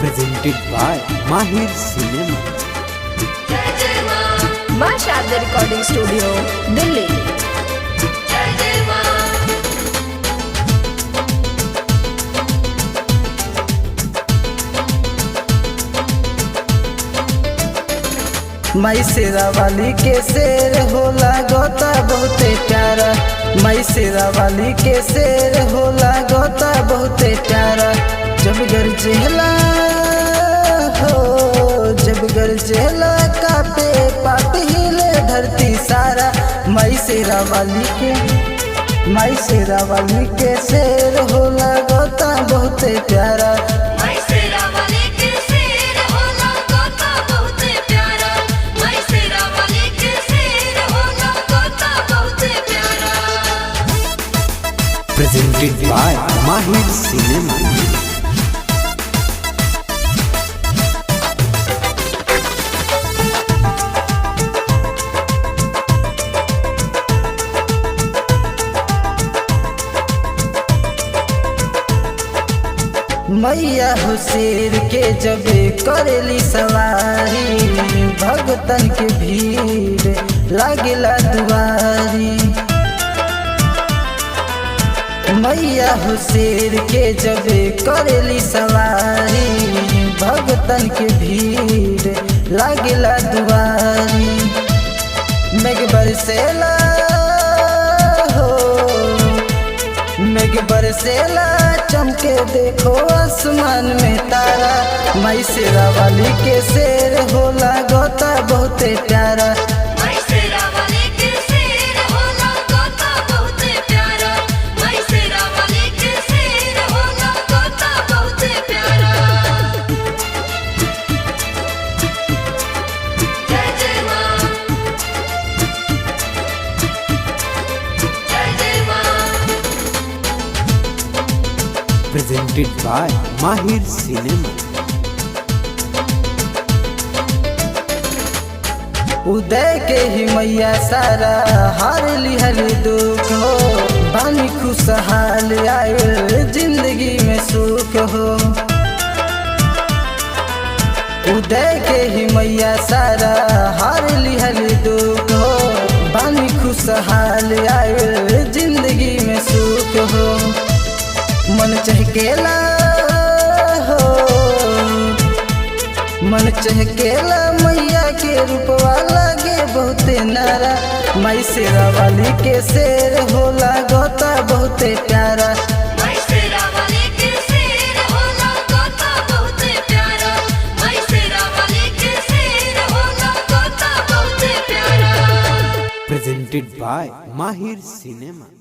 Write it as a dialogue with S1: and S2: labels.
S1: presented by Mahir Cinema.
S2: मां Sharda recording studio Delhi.
S3: माई शेरा वाली के शेर होला गोता बहुते प्यारा। माई शेरा वाली के शेर होला गोता बहुते प्यारा। जब गरजेला हो जब गरजेला कापे पाप हिले धरती सारा। माई शेरा वाली के शेर होला गोता बहुते प्यारा।
S1: Presented by Mahir Cinema.
S3: मैया हो शेर के जब करेली सवारी। भगतन के भीड़ लागेला दुआरी। मैया हो शेर के जब करेली सवारी। भगतन के भीड़ लागेला दुआरी। मेघ बरसेला हो मेघ बरसेला चमके देखो आसमान में तारा। माई शेरा वाली के शेर होला गोता बहुते प्यारा।
S1: Presented by Mahir Cinema.
S3: उदय के ही मैया सारा हार लिहल दुख हो। बानी खुशहाल आए जिंदगी में सुख हो। उदय के ही मैया सारा हार लिहल दुख हो। बानी खुशहाल आए जिंदगी में सुख हो। मन चहकेला हो मन चहकेला मैया के रूपवा लागे बहुते नारा। माई शेरा वाली के शेर होला गोता बहुते प्यारा।
S1: Presented by Mahir Cinema.